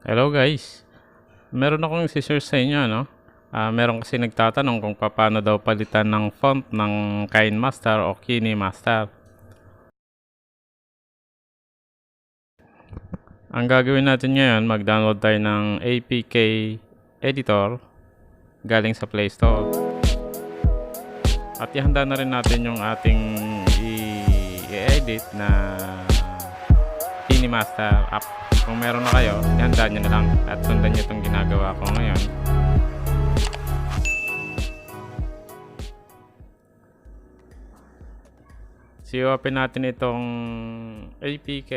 Hello guys, meron akong isi-share sa inyo, no? Meron kasi nagtatanong kung paano daw palitan ng font ng KineMaster o KineMaster. Ang gagawin natin ngayon, mag-download tayo ng APK editor galing sa Play Store. At ihanda na rin natin yung ating i-edit na KineMaster app. Kung meron na kayo, ihanda nyo na lang at sundan nyo itong ginagawa ko ngayon. I-open natin itong APK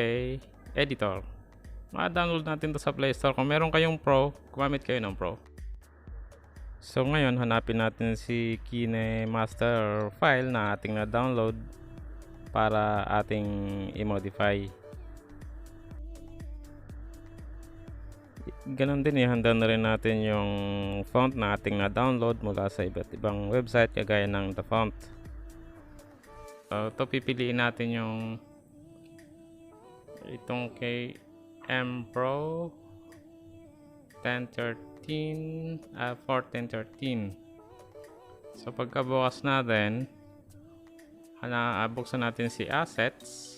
editor. Ma-download natin to sa Play Store. Kung meron kayong Pro, gumamit kayo ng Pro. So ngayon, hanapin natin si KineMaster file na ating na-download para ating i-modify. Ganon din, ihanda na rin natin yung font na ating na-download mula sa iba't ibang website kagaya ng The Font. So, ito pipiliin natin yung itong KM Pro 1413. So pagkabukas natin, buksan natin si Assets.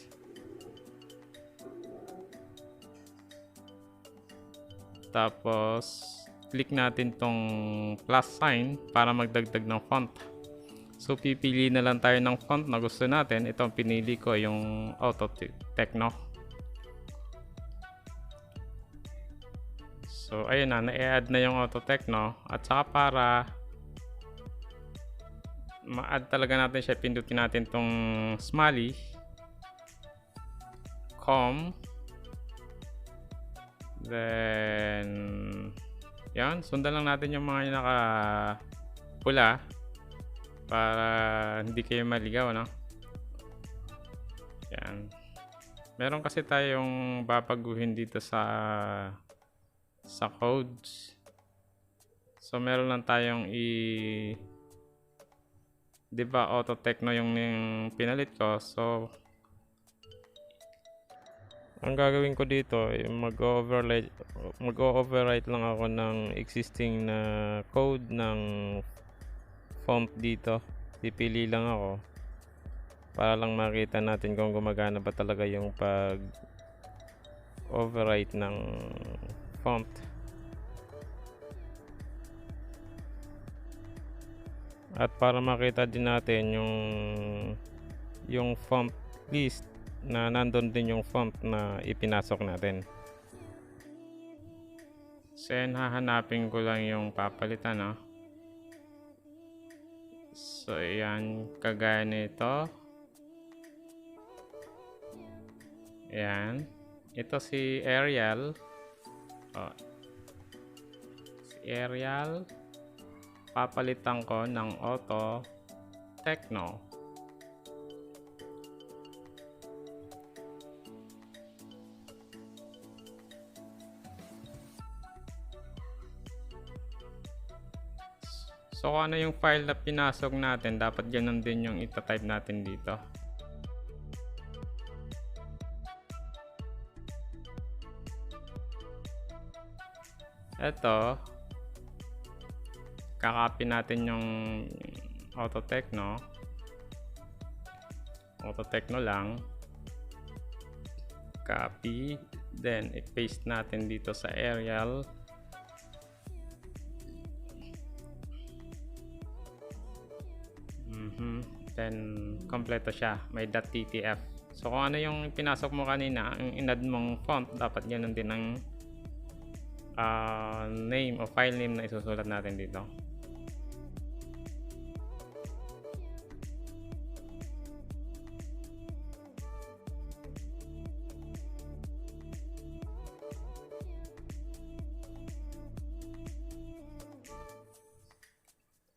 Tapos click natin tong plus sign para magdagdag ng font. So pipili na lang tayo ng font na gusto natin. Ito ang pinili ko, yung Auto Techno. So ayun na-add na yung Auto Techno. At saka para ma-add talaga natin siya, pindutin natin tong smiley com. Then yan, sundan lang natin yung mga naka pula para hindi kayo maligaw, no? Yan. Meron kasi tayong babaguhin dito sa codes. So meron lang tayong di ba Auto Techno yung pinalit ko. So ang gagawin ko dito ay mag-overwrite lang ako ng existing na code ng font dito. Pipili lang ako para lang makita natin kung gumagana ba talaga yung pag overwrite ng font. At para makita din natin yung font list na nandun din yung font na ipinasok natin. So yan, hahanapin ko lang yung papalitan, no? So yan, kagaya nito. Yan. Ito si Arial. Si Arial. Papalitan ko ng Auto Techno. So kung ano yung file na pinasok natin, dapat ganun din yung ita-type natin dito. Ito, kakopy natin yung Auto Techno lang, copy, then i-paste natin dito sa Arial. Then kompleto siya, may .ttf. So kung ano yung pinasok mo kanina, ang inad mong font, dapat ganun din ang name o file name na isusulat natin dito.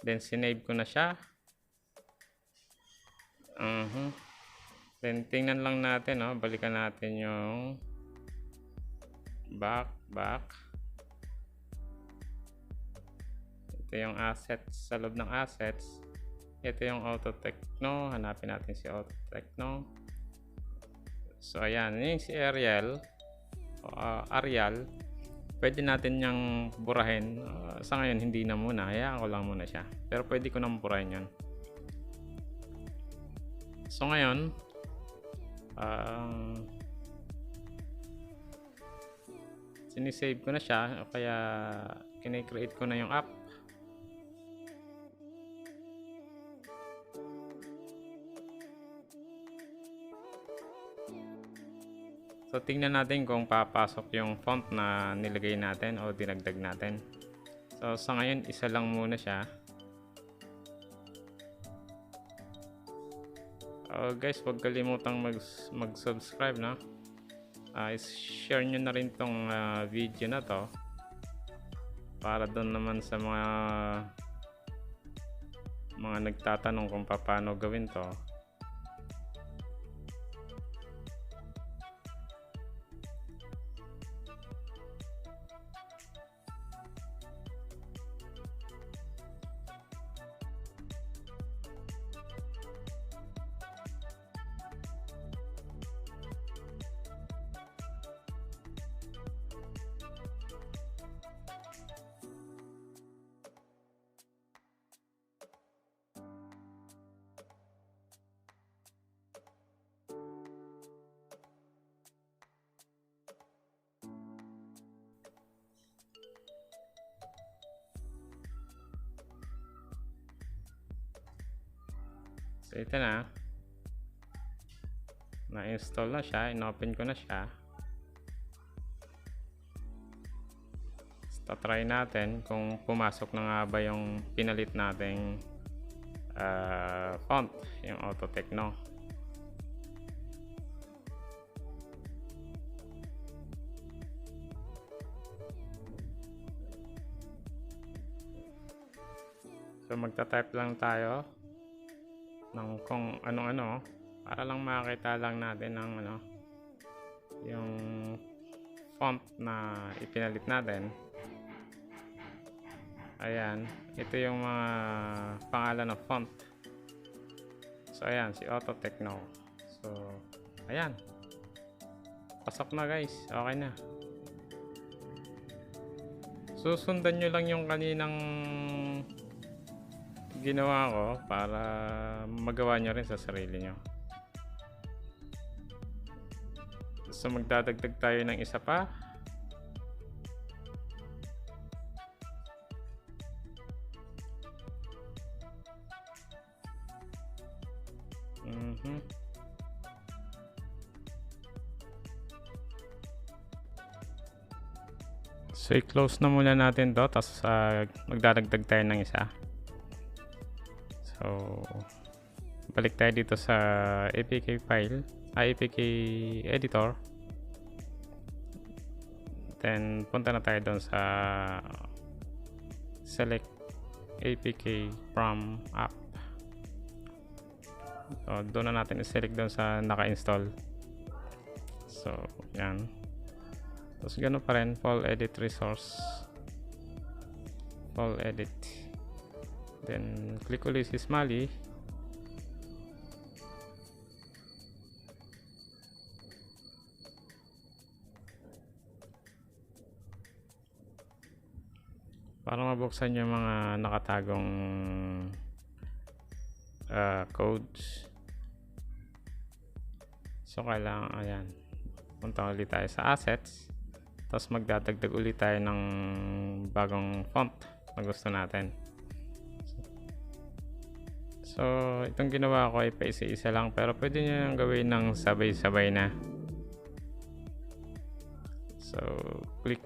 Then sinave ko na siya. Then tingnan lang natin, no? Balikan natin yung back. Ito yung assets, sa loob ng assets. Ito yung Auto Techno. Hanapin natin si Auto Techno. So ayan, yung si Arial. pwede natin niyang burahin. Sa ngayon hindi na muna, hayaan ko lang muna siya, pero pwede ko nang burahin yan. So ngayon sinisave ko na siya, kaya kine-create ko na yung app. So tingnan natin kung papasok yung font na nilagay natin o dinagdag natin. So sa ngayon isa lang muna siya. Guys, huwag kalimutang mag-subscribe na. Share nyo na rin tong video na to para doon naman sa mga nagtatanong kung paano gawin to. So ito na-install na siya, in-open ko na siya. So try natin kung pumasok na nga ba yung pinalit nating font, yung Auto Techno. So magta-type lang tayo ng kung ano-ano para lang makita lang natin ng yung font na ipinalit natin. Ayan, ito yung mga pangalan ng font. So ayan, si Auto Techno. So ayan, pasok na guys, okay na. Susundan nyo lang yung kaninang ginawa ko para magawa nyo rin sa sarili nyo. So magdadagdag tayo ng isa pa. So i-close na muna natin to, tapos magdadagdag tayo ng isa. So balik tayo dito sa APK file, APK editor, then punta na tayo doon sa select APK from app. So doon na natin i-select doon sa naka-install. So yan, tapos ganoon pa rin, full edit resource, full edit, then click ulit si Smiley. Para mabuksan yung mga nakatagong codes. So kailangan, ayan, punta ulit tayo sa assets, tapos magdadagdag ulit tayo ng bagong font na gusto natin. So itong ginawa ko ay paisa-isa lang, pero pwede nyo nang gawin ng sabay-sabay na. So click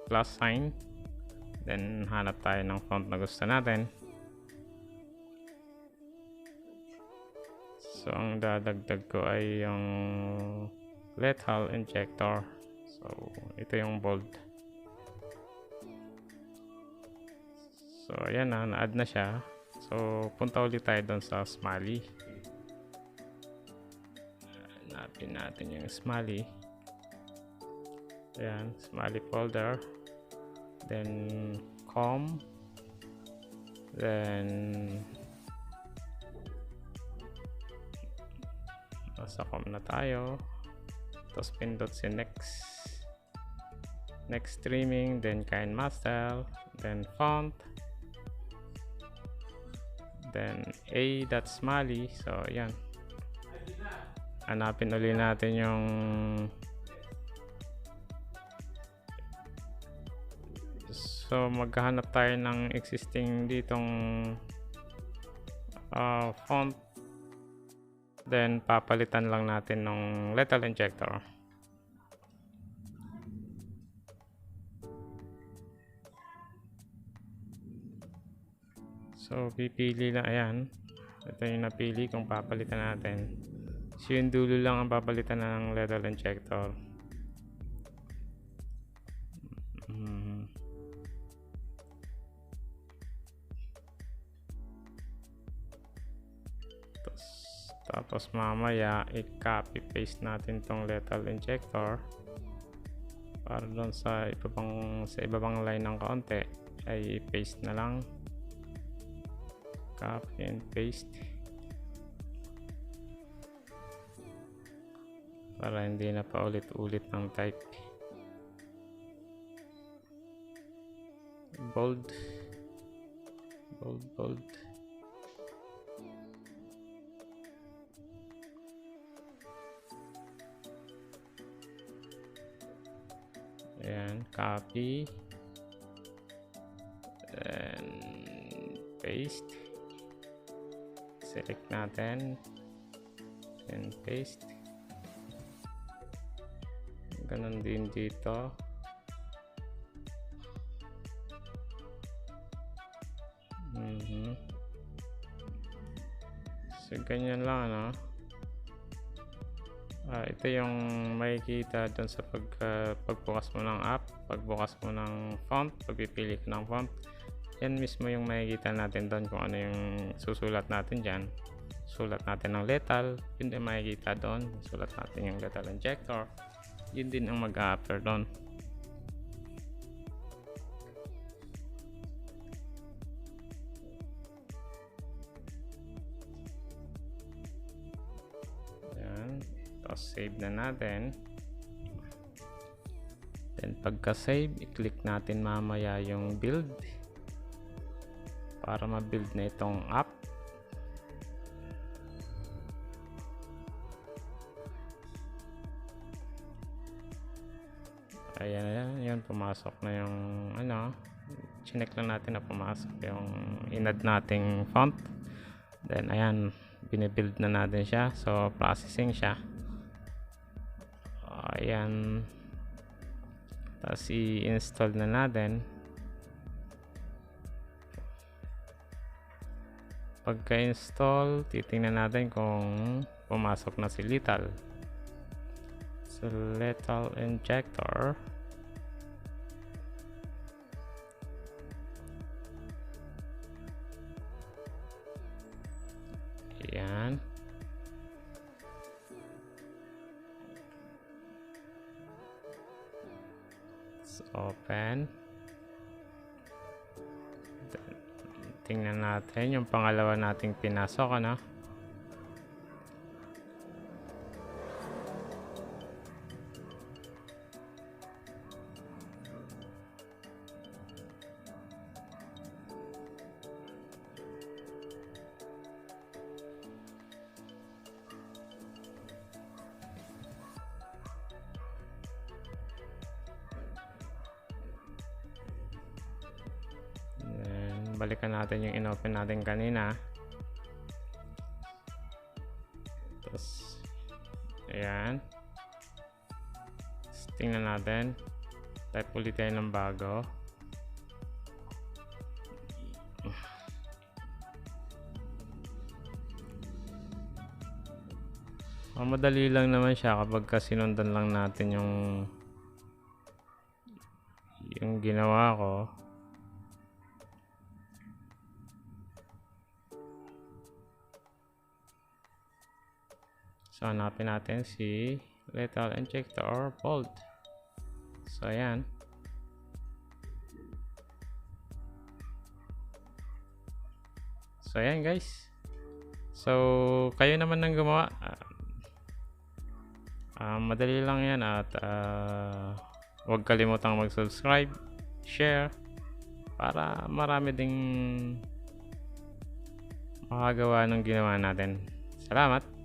plus sign, then hanap tayo ng font na gusto natin. So ang dadagdag ko ay yung lethal injector. So ito yung bold. So ayan na, na-add na siya. So punta ulit tayo doon sa Smiley. Hanapin natin yung Smiley. Ayan, Smiley folder. Then com. Then nasa com na tayo. Tapos pindot si next. next trimming, then KineMaster, then font, then a.smiley. So yan, hanapin ulit natin yung maghahanap tayo ng existing ditong font, then papalitan lang natin ng lethal injector. So pipili lang, ayan, ito yung napili kung papalitan natin. So yung dulo lang ang papalitan ng lethal injector. Tapos mamaya i-copy paste natin tong lethal injector para doon sa iba pang line ng kaunti ay i-paste na lang, copy and paste para hindi na paulit-ulit ng type. Bold. Ayan, copy then paste, select natin and paste. Ganon din dito. So ganyan lang, ano. Ito yung makikita dun sa pagbukas mo ng app, pagbukas mo ng font, pagpipili ka ng font. Yan mismo yung makikita natin doon kung ano yung susulat natin dyan. Sulat natin ng lethal, yun din makikita doon. Sulat natin yung lethal injector, yun din ang mag-a-appear doon. Save na natin, then pagka save i-click natin mamaya yung build para ma-build na itong app. Ayan, yun, pumasok na yung ano, chinek lang natin na pumasok yung in-add nating font, then ayan, binibuild na natin siya. So processing siya. Ayan, tapos i-install na natin. Pagka-install, titingnan natin kung pumasok na si lethal. So lethal injector, ayan. Open. Tingnan natin yung pangalawa nating pinasok, ano. Balikan natin yung inopen natin kanina. Tapos ayan, tingnan natin, type ulit tayo ng bago. Madali lang naman siya kapag sinundan lang natin yung ginawa ko. So hanapin natin si lethal injector or bold. So ayan. So ayan guys. So kayo naman nang gumawa. Madali lang yan at Huwag kalimutang mag-subscribe, share, para marami ding makagawa ng ginawa natin. Salamat!